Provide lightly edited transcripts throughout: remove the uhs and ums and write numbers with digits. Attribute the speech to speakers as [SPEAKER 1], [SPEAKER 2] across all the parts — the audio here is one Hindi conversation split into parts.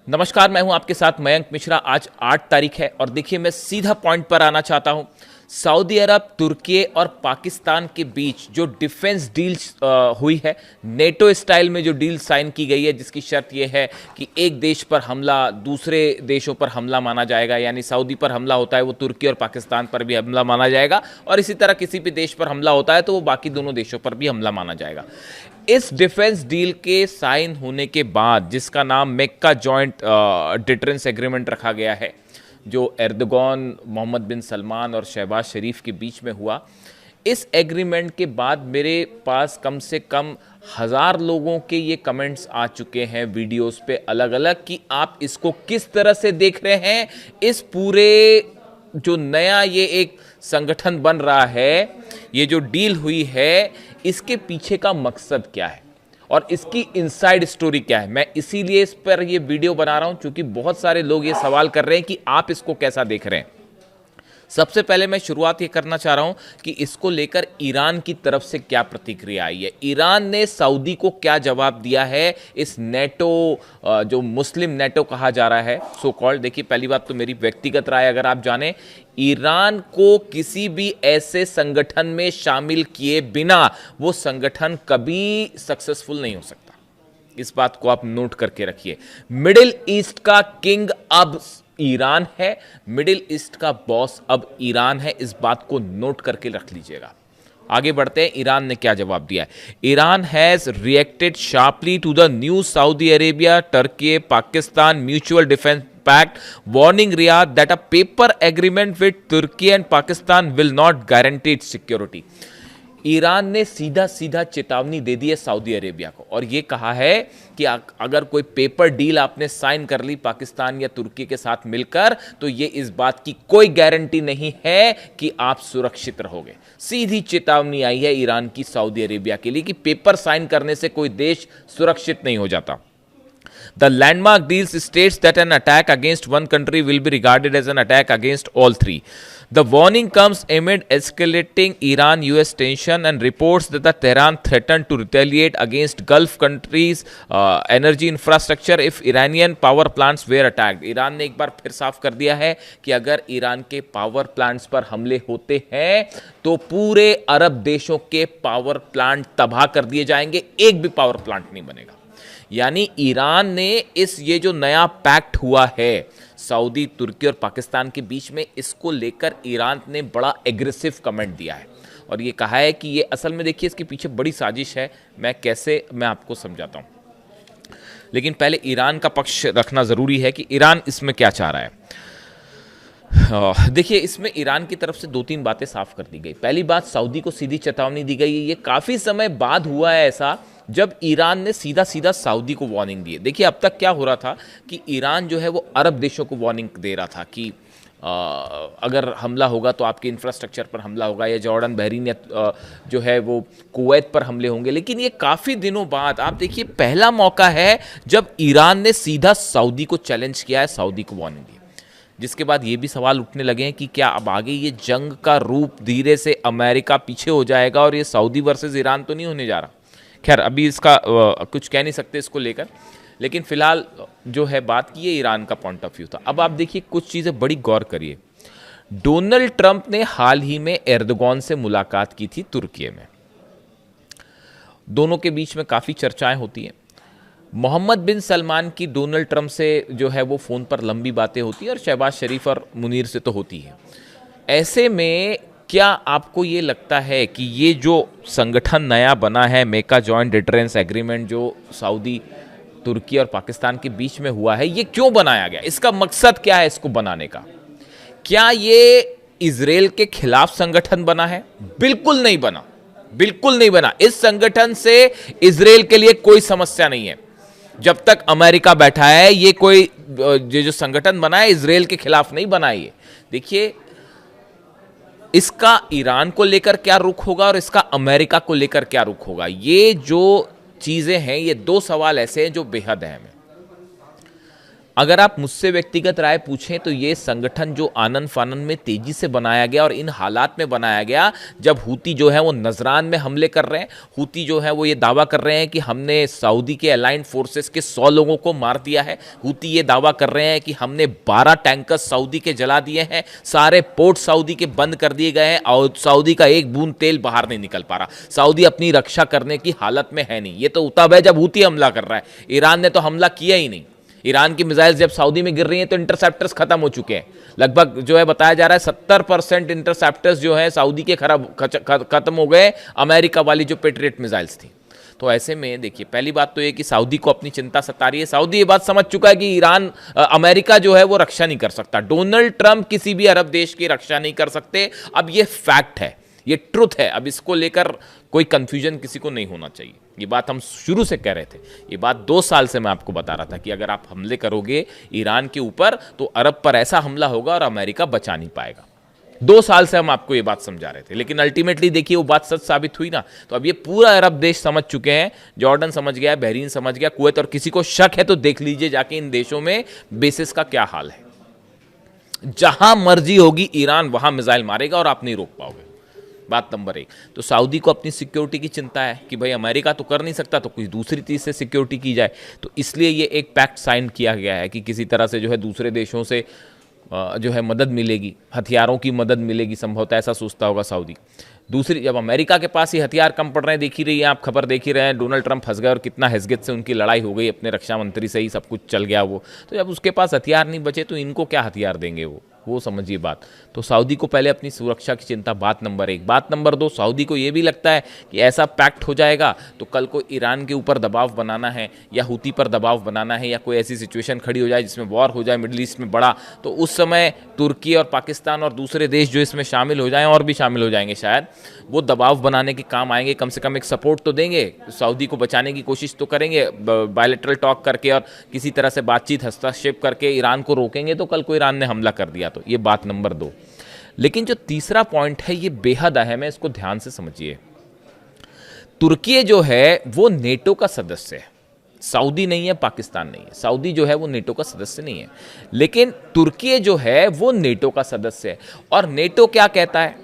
[SPEAKER 1] नमस्कार, मैं हूं आपके साथ मयंक मिश्रा। आज 8 तारीख है और देखिए मैं सीधा पॉइंट पर आना चाहता हूं। सऊदी अरब, तुर्की और पाकिस्तान के बीच जो डिफेंस डील हुई है, नेटो स्टाइल में जो डील साइन की गई है, जिसकी शर्त यह है कि एक देश पर हमला दूसरे देशों पर हमला माना जाएगा, यानी सऊदी पर हमला होता है वो तुर्की और पाकिस्तान पर भी हमला माना जाएगा, और इसी तरह किसी भी देश पर हमला होता है तो वो बाकी दोनों देशों पर भी हमला माना जाएगा। इस डिफेंस डील के साइन होने के बाद, जिसका नाम मेक्का जॉइंट डिटरेंस एग्रीमेंट रखा गया है, जो एर्दोगन, मोहम्मद बिन सलमान और शहबाज शरीफ के बीच में हुआ, इस एग्रीमेंट के बाद मेरे पास कम से कम 1000 लोगों के ये कमेंट्स आ चुके हैं वीडियोस पे अलग अलग कि आप इसको किस तरह से देख रहे हैं। इस पूरे जो नया ये एक संगठन बन रहा है, ये जो डील हुई है, इसके पीछे का मकसद क्या है और इसकी इनसाइड स्टोरी क्या है। मैं इसीलिए इस पर ये वीडियो बना रहा हूं क्योंकि बहुत सारे लोग ये सवाल कर रहे हैं कि आप इसको कैसा देख रहे हैं। सबसे पहले मैं शुरुआत ये करना चाह रहा हूं कि इसको लेकर ईरान की तरफ से क्या प्रतिक्रिया आई है। ईरान ने सऊदी को क्या जवाब दिया है इस नेटो, जो मुस्लिम नेटो कहा जा रहा है, सो कॉल्ड। देखिए, पहली बात तो मेरी व्यक्तिगत राय अगर आप जानें, ईरान को किसी भी ऐसे संगठन में शामिल किए बिना वो संगठन कभी सक्सेसफुल नहीं हो सकता। इस बात को आप नोट करके रखिए। मिडिल ईस्ट का किंग अब ईरान है, मिडिल ईस्ट का बॉस अब ईरान है, इस बात को नोट करके रख लीजिएगा। आगे बढ़ते हैं, ईरान ने क्या जवाब दिया है। Iran has reacted sharply to the new Saudi Arabia Turkey Pakistan mutual defence pact, warning Riyadh that a paper agreement with Turkey and Pakistan will not guarantee its security। Iran ने सीधा सीधा चेतावनी दे दी है सऊदी अरेबिया को और यह कहा है कि अगर कोई पेपर डील आपने साइन कर ली पाकिस्तान या तुर्की के साथ मिलकर, तो यह इस बात की कोई गारंटी नहीं है कि आप सुरक्षित रहोगे। सीधी चेतावनी आई है ईरान की सऊदी अरेबिया के लिए कि पेपर साइन करने से कोई देश सुरक्षित नहीं हो जाता। The landmark deal states that an attack against one country will be regarded as an attack against all three. The warning comes amid escalating Iran-US tension and reports that the Tehran threatened to retaliate against Gulf countries' energy infrastructure if Iranian power plants were attacked. Iran ने एक बार फिर साफ कर दिया है कि अगर ईरान के पावर प्लांट्स पर हमले होते हैं तो पूरे अरब देशों के पावर प्लांट तबाह कर दिए जाएंगे, एक भी पावर प्लांट नहीं बनेगा। यानी ईरान ने ये जो नया पैक्ट हुआ है सऊदी, तुर्की और पाकिस्तान के बीच में, इसको लेकर ईरान ने बड़ा एग्रेसिव कमेंट दिया है और ये कहा है कि ये असल में, देखिए, इसके पीछे बड़ी साजिश है। मैं आपको समझाता हूं, लेकिन पहले ईरान का पक्ष रखना जरूरी है कि ईरान इसमें क्या चाह रहा है। देखिए, इसमें ईरान की तरफ से 2-3 बातें साफ कर दी गई। पहली बात, सऊदी को सीधी चेतावनी दी गई है। ये काफी समय बाद हुआ है ऐसा जब ईरान ने सीधा सीधा सऊदी को वार्निंग दी है। देखिए, अब तक क्या हो रहा था कि ईरान जो है वो अरब देशों को वार्निंग दे रहा था कि अगर हमला होगा तो आपके इंफ्रास्ट्रक्चर पर हमला होगा, या जॉर्डन, बहरीन, या जो है वो कुवैत पर हमले होंगे। लेकिन ये काफ़ी दिनों बाद, आप देखिए, पहला मौका है जब ईरान ने सीधा सऊदी को चैलेंज किया है, सऊदी को वार्निंग दी। जिसके बाद ये भी सवाल उठने लगे हैं कि क्या अब आगे ये जंग का रूप धीरे से अमेरिका पीछे हो जाएगा और ये सऊदी वर्सेस ईरान तो नहीं होने जा रहा। खैर, अभी इसका कुछ कह नहीं सकते इसको लेकर, लेकिन फिलहाल जो है बात की, ये ईरान का पॉइंट ऑफ व्यू था। अब आप देखिए, कुछ चीज़ें बड़ी गौर करिए। डोनाल्ड ट्रंप ने हाल ही में एर्दोगन से मुलाकात की थी तुर्की में। दोनों के बीच में काफ़ी चर्चाएं होती हैं। मोहम्मद बिन सलमान की डोनाल्ड ट्रंप से जो है वो फ़ोन पर लंबी बातें होती हैं और शहबाज शरीफ और मुनीर से तो होती है। ऐसे में क्या आपको ये लगता है कि ये जो संगठन नया बना है, मेक्का जॉइंट डिटरेंस एग्रीमेंट, जो सऊदी, तुर्की और पाकिस्तान के बीच में हुआ है, ये क्यों बनाया गया? इसका मकसद क्या है इसको बनाने का? क्या ये इजराइल के खिलाफ संगठन बना है? बिल्कुल नहीं बना, बिल्कुल नहीं बना। इस संगठन से इजराइल के लिए कोई समस्या नहीं है। जब तक अमेरिका बैठा है, ये कोई जो संगठन बना है इजराइल के खिलाफ नहीं बना है। देखिए, इसका ईरान को लेकर क्या रुख होगा और इसका अमेरिका को लेकर क्या रुख होगा, ये जो चीजें हैं, ये 2 सवाल ऐसे हैं जो बेहद अहम हैं। अगर आप मुझसे व्यक्तिगत राय पूछें तो ये संगठन जो आनन फानन में तेजी से बनाया गया और इन हालात में बनाया गया जब हूती जो है वो नजरान में हमले कर रहे हैं। हूती जो है वो ये दावा कर रहे हैं कि हमने सऊदी के अलाइंड फोर्सेस के 100 लोगों को मार दिया है। हूती ये दावा कर रहे हैं कि हमने 12 टैंकर सऊदी के जला दिए हैं, सारे पोर्ट सऊदी के बंद कर दिए गए हैं और सऊदी का एक बूंद तेल बाहर नहीं निकल पा रहा। सऊदी अपनी रक्षा करने की हालत में है नहीं। ये तो तब है जब हूती हमला कर रहा है। ईरान ने तो हमला किया ही नहीं। ईरान की मिसाइल जब सऊदी में गिर रही हैं तो इंटरसेप्टर्स खत्म हो चुके हैं। लगभग जो है बताया जा रहा है 70% इंटरसेप्टर्स जो है सऊदी के खत्म हो गए, अमेरिका वाली जो पेट्रियट मिसाइल्स थी। तो ऐसे में देखिए, पहली बात तो ये कि सऊदी को अपनी चिंता सता रही है। सऊदी ये बात समझ चुका है कि ईरान अमेरिका जो है वो रक्षा नहीं कर सकता। डोनाल्ड ट्रंप किसी भी अरब देश की रक्षा नहीं कर सकते। अब ये फैक्ट है, ये ट्रुथ है। अब इसको लेकर कोई कंफ्यूजन किसी को नहीं होना चाहिए। ये बात हम शुरू से कह रहे थे। ये बात 2 साल से मैं आपको बता रहा था कि अगर आप हमले करोगे ईरान के ऊपर तो अरब पर ऐसा हमला होगा और अमेरिका बचा नहीं पाएगा। 2 साल से हम आपको ये बात समझा रहे थे, लेकिन अल्टीमेटली देखिए वो बात सच साबित हुई ना। तो अब ये पूरा अरब देश समझ चुके हैं। जॉर्डन समझ गया, बहरीन समझ गया, कुवैत, और किसी को शक है तो देख लीजिए जाके इन देशों में बेसिस का क्या हाल है। जहां मर्जी होगी ईरान वहां मिसाइल मारेगा और आप नहीं रोक पाओगे। बात नंबर 1। तो सऊदी को अपनी सिक्योरिटी की चिंता है कि भाई अमेरिका तो कर नहीं सकता तो कोई दूसरी चीज़ से सिक्योरिटी की जाए। तो इसलिए ये एक पैक्ट साइन किया गया है कि किसी तरह से जो है दूसरे देशों से जो है मदद मिलेगी, हथियारों की मदद मिलेगी, संभवतः ऐसा सोचता होगा सऊदी। दूसरी, जब अमेरिका के पास ही हथियार कम पड़ रहे हैं, देख ही रही है आप, खबर देख ही रहे हैं, डोनाल्ड ट्रंप फंस गए और कितना हैसगत से उनकी लड़ाई हो गई, अपने रक्षा मंत्री से ही सब कुछ चल गया वो। तो जब उसके पास हथियार नहीं बचे तो इनको क्या हथियार देंगे वो समझिए बात। तो सऊदी को पहले अपनी सुरक्षा की चिंता, बात नंबर 1। बात नंबर 2, सऊदी को यह भी लगता है कि ऐसा पैक्ट हो जाएगा तो कल को ईरान के ऊपर दबाव बनाना है या हूती पर दबाव बनाना है या कोई ऐसी सिचुएशन खड़ी हो जाए जिसमें वॉर हो जाए मिडिल ईस्ट में बड़ा, तो उस समय तुर्की और पाकिस्तान और दूसरे देश जो इसमें शामिल हो जाएं, और भी शामिल हो जाएंगे शायद, वो दबाव बनाने के काम आएंगे। कम से कम एक सपोर्ट तो देंगे, सऊदी को बचाने की कोशिश तो करेंगे, बायलैटरल टॉक करके और किसी तरह से बातचीत, हस्तक्षेप करके ईरान को रोकेंगे तो कल को ईरान ने हमला कर दिया तो। ये बात नंबर 2। लेकिन जो तीसरा पॉइंट है ये बेहद अहम है, इसको ध्यान से समझिए। तुर्की जो है वो नेटो का सदस्य है, सऊदी नहीं है, पाकिस्तान नहीं है। सऊदी जो है वो नेटो का सदस्य नहीं है, लेकिन तुर्की जो है वो नेटो का सदस्य है। और नेटो क्या कहता है?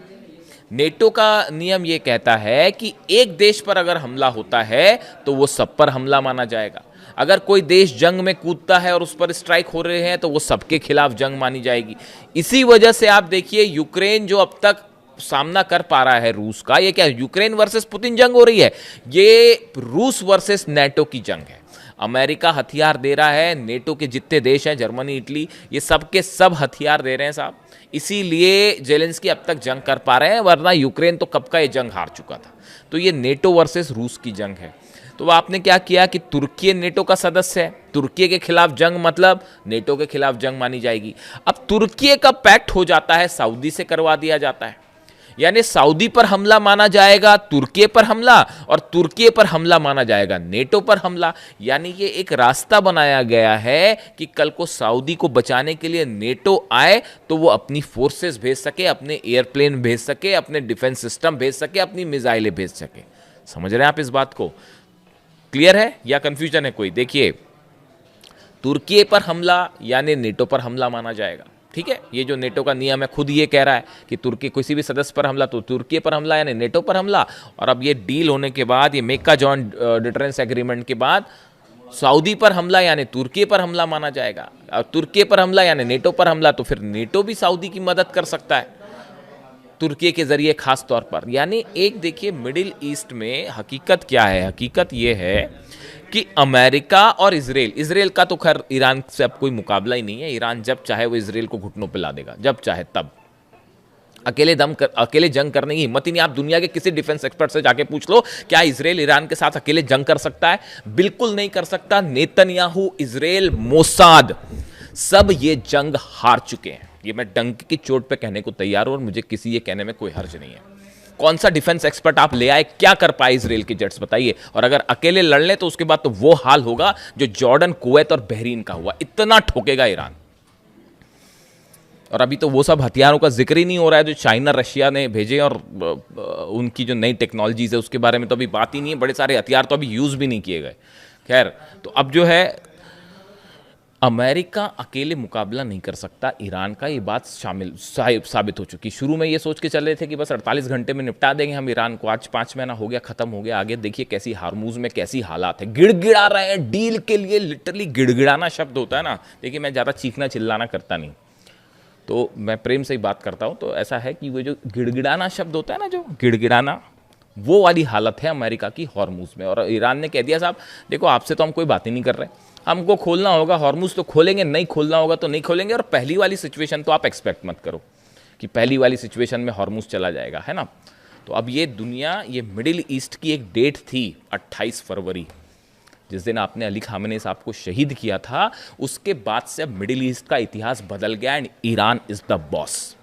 [SPEAKER 1] नेटो का नियम ये कहता है कि एक देश पर अगर हमला होता है तो वो सब पर हमला माना जाएगा। अगर कोई देश जंग में कूदता है और उस पर स्ट्राइक हो रहे हैं तो वो सबके खिलाफ जंग मानी जाएगी। इसी वजह से आप देखिए यूक्रेन जो अब तक सामना कर पा रहा है रूस का, ये क्या यूक्रेन वर्सेस पुतिन जंग हो रही है? ये रूस वर्सेस नेटो की जंग है। अमेरिका हथियार दे रहा है, नेटो के जितने देश हैं, जर्मनी, इटली, ये सब के सब हथियार दे रहे हैं साहब। इसीलिए जेलेंस्की अब तक जंग कर पा रहे हैं, वरना यूक्रेन तो कब का ये जंग हार चुका था। तो ये नेटो वर्सेस रूस की जंग है। तो आपने क्या किया कि तुर्की नेटो का सदस्य है, तुर्की के खिलाफ जंग मतलब नेटो के खिलाफ जंग मानी जाएगी। अब तुर्की का पैक्ट हो जाता है, सऊदी से करवा दिया जाता है, यानी सऊदी पर हमला माना जाएगा तुर्की पर हमला, और तुर्की पर हमला माना जाएगा नेटो पर हमला। यानी ये एक रास्ता बनाया गया है कि कल को सऊदी को बचाने के लिए नेटो आए तो वो अपनी फोर्सेस भेज सके, अपने एयरप्लेन भेज सके, अपने डिफेंस सिस्टम भेज सके, अपनी मिसाइलें भेज सके। समझ रहे हैं आप इस बात को? क्लियर है या कंफ्यूजन है कोई? देखिए, तुर्की पर हमला यानी नेटो पर हमला माना जाएगा, ठीक है। ये जो नेटो का नियम है खुद ये कह रहा है कि तुर्की किसी भी सदस्य पर हमला तो तुर्की पर हमला यानी नेटो पर हमला। और अब ये डील होने के बाद, ये मेका जॉइंट डिटरेंस एग्रीमेंट के बाद, सऊदी पर हमला यानी तुर्की पर हमला माना जाएगा, और तुर्की पर हमला यानी नेटो पर हमला, तो फिर नेटो भी सऊदी की मदद कर सकता है तुर्की के जरिए खास तौर पर। यानी एक देखिए मिडिल ईस्ट में हकीकत क्या है? हकीकत ये है कि अमेरिका और इजराइल का तो खैर ईरान से अब कोई मुकाबला ही नहीं है। ईरान जब चाहे वो इजराइल को घुटनों पे ला देगा, जब चाहे तब। अकेले जंग करने की हिम्मत ही नहीं। आप दुनिया के किसी डिफेंस एक्सपर्ट से जाके पूछ लो, क्या इजराइल ईरान के साथ अकेले जंग कर सकता है? बिल्कुल नहीं कर सकता। नेतन्याहू, इजराइल, मोसाद, सब ये जंग हार चुके हैं। ये मैं डंक की चोट पे कहने को तैयार हूं और मुझे किसी ये कहने में कोई हर्ज नहीं है। कौन सा डिफेंस एक्सपर्ट आप ले आए, क्या कर पाए इजराइल के जेट्स, बताइए। और अगर अकेले लड़ लें तो उसके बाद तो वो हाल होगा जो जॉर्डन, कुवैत और बहरीन का हुआ। इतना ठोकेगा ईरान। और अभी तो वो सब हथियारों का जिक्र ही नहीं हो रहा है जो चाइना, रशिया ने भेजे, और उनकी जो नई टेक्नोलॉजीज है उसके बारे में तो अभी बात ही नहीं है। बड़े सारे हथियार तो अभी यूज भी नहीं किए गए। खैर, तो अब जो है अमेरिका अकेले मुकाबला नहीं कर सकता ईरान का, ये बात साबित हो चुकी। शुरू में ये सोच के चल रहे थे कि बस 48 घंटे में निपटा देंगे हम ईरान को, आज 5 महीना हो गया, खत्म हो गया। आगे देखिए कैसी हार्मूज में कैसी हालात है, गिड़गिड़ा रहे हैं डील के लिए। लिटरली गिड़गिड़ाना शब्द होता है ना, देखिए मैं ज़्यादा चीखना चिल्लाना करता नहीं, तो मैं प्रेम से ही बात करता हूँ। तो ऐसा है कि वो जो गिड़गिड़ाना शब्द होता है ना, जो गिड़गिड़ाना, वो वाली हालत है अमेरिका की हॉर्मूज में। और ईरान ने कह दिया साहब देखो आपसे तो हम कोई बात ही नहीं कर रहे, हमको खोलना होगा हॉर्मूज तो खोलेंगे, नहीं खोलना होगा तो नहीं खोलेंगे। और पहली वाली सिचुएशन तो आप एक्सपेक्ट मत करो कि पहली वाली सिचुएशन में हॉर्मूज चला जाएगा, है ना। तो अब ये दुनिया, ये मिडिल ईस्ट की एक डेट थी 28 फरवरी, जिस दिन आपने अली खामेनी साहब को शहीद किया था, उसके बाद से अब मिडिल ईस्ट का इतिहास बदल गया and Iran is the boss.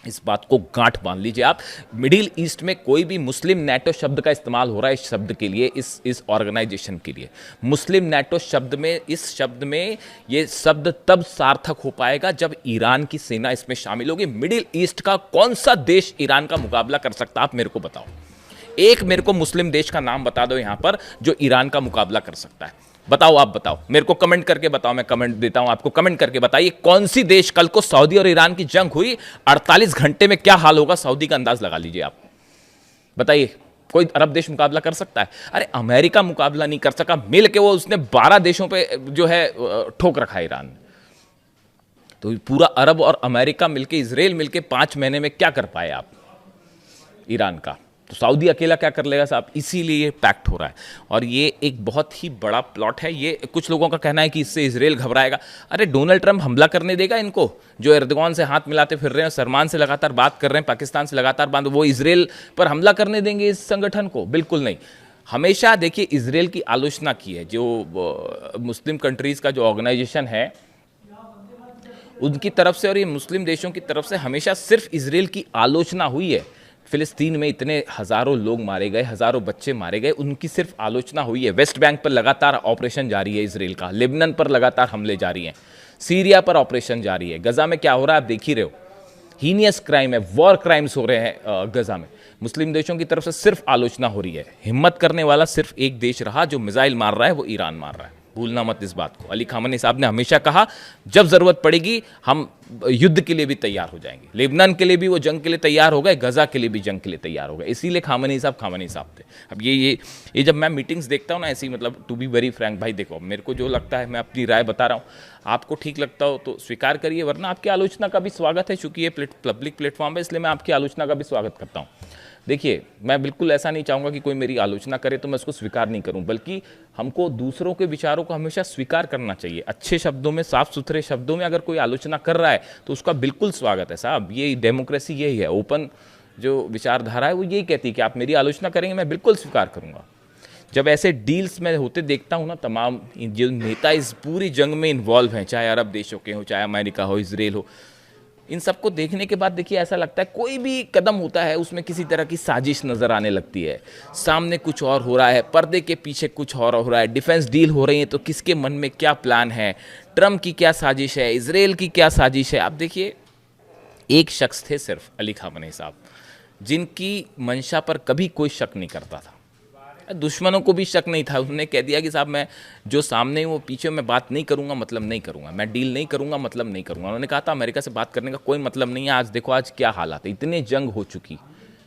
[SPEAKER 1] इस बात को गांठ बांध लीजिए आप। मिडिल ईस्ट में कोई भी मुस्लिम नेटो शब्द का इस्तेमाल हो रहा है इस शब्द के लिए, इस ऑर्गेनाइजेशन के लिए। मुस्लिम नेटो शब्द में, इस शब्द में ये शब्द तब सार्थक हो पाएगा जब ईरान की सेना इसमें शामिल होगी। मिडिल ईस्ट का कौन सा देश ईरान का मुकाबला कर सकता है, आप मेरे को बताओ। एक मेरे को मुस्लिम देश का नाम बता दो यहां पर जो ईरान का मुकाबला कर सकता है, बताओ। आप बताओ मेरे को, कमेंट करके बताओ, मैं कमेंट देता हूं आपको, कमेंट करके बताइए कौन सी देश, कल को सऊदी और ईरान की जंग हुई, 48 घंटे में क्या हाल होगा सऊदी का अंदाज लगा लीजिए आप, बताइए। कोई अरब देश मुकाबला कर सकता है? अरे अमेरिका मुकाबला नहीं कर सका, मिल के वो उसने 12 देशों पे जो है ठोक रखा ईरान ने। तो पूरा अरब और अमेरिका मिलके, इजराइल मिलके 5 महीने में क्या कर पाए आप ईरान का? तो सऊदी अकेला क्या कर लेगा साहब? इसीलिए ये पैक्ट हो रहा है। और ये एक बहुत ही बड़ा प्लॉट है। ये कुछ लोगों का कहना है कि इससे इजराइल घबराएगा। अरे डोनाल्ड ट्रंप हमला करने देगा इनको, जो एर्दोगान से हाथ मिलाते फिर रहे हैं, सलमान से लगातार बात कर रहे हैं, पाकिस्तान से लगातार बात, वो इजराइल पर हमला करने देंगे इस संगठन को? बिल्कुल नहीं। हमेशा देखिए इजराइल की आलोचना की है, जो मुस्लिम कंट्रीज़ का जो ऑर्गेनाइजेशन है उनकी तरफ से और ये मुस्लिम देशों की तरफ से हमेशा सिर्फ इजराइल की आलोचना हुई है। फिलिस्तीन में इतने हज़ारों लोग मारे गए, हज़ारों बच्चे मारे गए, उनकी सिर्फ आलोचना हुई है। वेस्ट बैंक पर लगातार ऑपरेशन जारी है इजराइल का, लेबनान पर लगातार हमले जारी हैं, सीरिया पर ऑपरेशन जारी है, गजा में क्या हो रहा है आप देख ही रहे हो। हीनियस क्राइम है, वॉर क्राइम्स हो रहे हैं गजा में। मुस्लिम देशों की तरफ से सिर्फ आलोचना हो रही है। हिम्मत करने वाला सिर्फ एक देश रहा जो मिसाइल मार रहा है, वो ईरान मार रहा है। भूलना मत इस बात को। अली खामेनी साहब ने हमेशा कहा जब जरूरत पड़ेगी हम युद्ध के लिए भी तैयार हो जाएंगे। लेबनान के लिए भी वो जंग के लिए तैयार हो गए, गजा के लिए भी जंग के लिए तैयार हो गए। इसीलिए खामेनी साहब थे। अब ये जब मैं मीटिंग्स देखता हूँ ना ऐसी, मतलब टू बी वेरी फ्रैंक भाई, देखो मेरे को जो लगता है मैं अपनी राय बता रहा हूँ, आपको ठीक लगता हो तो स्वीकार करिए, वरना आपकी आलोचना का भी स्वागत है। चूंकि ये पब्लिक प्लेटफॉर्म है इसलिए मैं आपकी आलोचना का भी स्वागत करता हूँ। देखिए मैं बिल्कुल ऐसा नहीं चाहूँगा कि कोई मेरी आलोचना करे तो मैं उसको स्वीकार नहीं करूँ, बल्कि हमको दूसरों के विचारों को हमेशा स्वीकार करना चाहिए। अच्छे शब्दों में, साफ सुथरे शब्दों में अगर कोई आलोचना कर रहा है तो उसका बिल्कुल स्वागत है साहब। ये डेमोक्रेसी यही है, ओपन जो विचारधारा है वो यही कहती है कि आप मेरी आलोचना करेंगे मैं बिल्कुल स्वीकार करूँगा। जब ऐसे डील्स में होते देखता हूँ ना, तमाम जो नेता इस पूरी जंग में इन्वॉल्व हैं, चाहे अरब देशों के हो, चाहे अमेरिका हो, इजराइल हो, इन सबको देखने के बाद देखिए ऐसा लगता है कोई भी कदम होता है उसमें किसी तरह की साजिश नज़र आने लगती है। सामने कुछ और हो रहा है, पर्दे के पीछे कुछ और हो रहा है, डिफेंस डील हो रही है तो किसके मन में क्या प्लान है, ट्रम्प की क्या साजिश है, इजराइल की क्या साजिश है। आप देखिए एक शख्स थे सिर्फ अली खामेनी साहब, जिनकी मंशा पर कभी कोई शक नहीं करता था, दुश्मनों को भी शक नहीं था। उन्होंने कह दिया कि साहब मैं जो सामने वो पीछे मैं बात नहीं करूंगा मतलब नहीं करूंगा, मैं डील नहीं करूंगा मतलब नहीं करूंगा। उन्होंने कहा था अमेरिका से बात करने का कोई मतलब नहीं है। आज देखो आज क्या हालात है, इतनी जंग हो चुकी,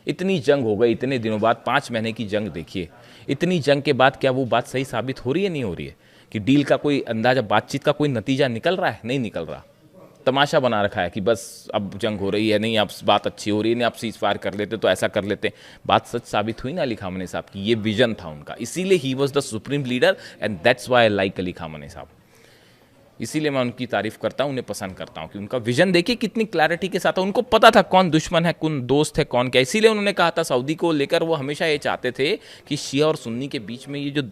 [SPEAKER 1] इतनी जंग हो गई इतने दिनों बाद, 5 महीने की जंग देखिए। इतनी जंग के बाद क्या वो बात सही साबित हो रही है? नहीं हो रही है कि डील का कोई अंदाजा, बातचीत का कोई नतीजा निकल रहा है? नहीं निकल रहा। तमाशा बना रखा है कि बस अब जंग हो रही है, नहीं अब बात अच्छी हो रही है, नहीं आप सीज फायर कर लेते तो ऐसा कर लेते। बात सच साबित हुई ना अली खामेनी साहब की, ये विजन था उनका, इसीलिए he was the supreme leader and that's why I like Ali Khamenei साहब। इसीलिए मैं उनकी तारीफ करता हूँ, उन्हें पसंद करता हूँ कि उनका विजन देखिए कितनी क्लैरिटी के साथ है। उनको पता था कौन दुश्मन है, कौन दोस्त है, कौन क्या। इसीलिए उन्होंने कहा था सऊदी को लेकर, वो हमेशा ये चाहते थे कि शिया और सुन्नी के बीच में ये जो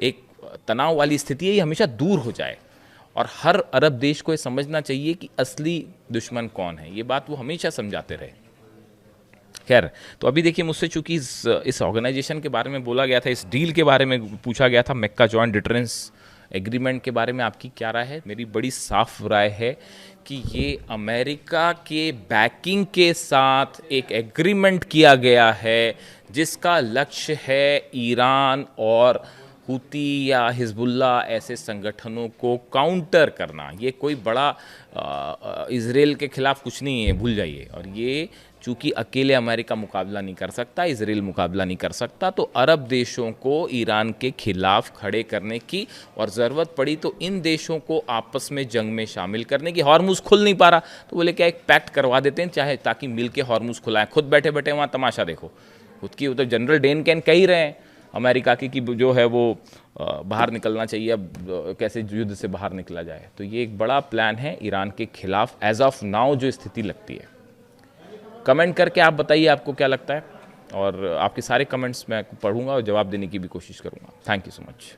[SPEAKER 1] एक तनाव वाली स्थिति है ये हमेशा दूर हो जाए, और हर अरब देश को ये समझना चाहिए कि असली दुश्मन कौन है। ये बात वो हमेशा समझाते रहे। खैर, तो अभी देखिए मुझसे चूंकि इस ऑर्गेनाइजेशन के बारे में बोला गया था, इस डील के बारे में पूछा गया था, मक्का जॉइंट डिटरेंस एग्रीमेंट के बारे में आपकी क्या राय है? मेरी बड़ी साफ राय है कि ये अमेरिका के बैकिंग के साथ एक एग्रीमेंट किया गया है जिसका लक्ष्य है ईरान और हूती या हिजबुल्ला ऐसे संगठनों को काउंटर करना, ये कोई बड़ा इजराइल के खिलाफ कुछ नहीं है, भूल जाइए। और ये चूंकि अकेले अमेरिका मुकाबला नहीं कर सकता, इजराइल मुकाबला नहीं कर सकता, तो अरब देशों को ईरान के खिलाफ खड़े करने की और ज़रूरत पड़ी तो इन देशों को आपस में जंग में शामिल करने की। हॉर्मुज़ खुल नहीं पा रहा तो बोले क्या एक पैक्ट करवा देते हैं, चाहे ताकि मिल के हॉर्मुज़ खुलाएं। खुद बैठे बैठे वहाँ तमाशा देखो, खुद की उधर जनरल डेन कैन कह ही रहे हैं अमेरिका की कि जो है वो बाहर निकलना चाहिए, अब कैसे युद्ध से बाहर निकला जाए। तो ये एक बड़ा प्लान है ईरान के खिलाफ एज ऑफ नाउ जो स्थिति लगती है। कमेंट करके आप बताइए आपको क्या लगता है, और आपके सारे कमेंट्स मैं पढ़ूंगा और जवाब देने की भी कोशिश करूंगा। Thank you so much.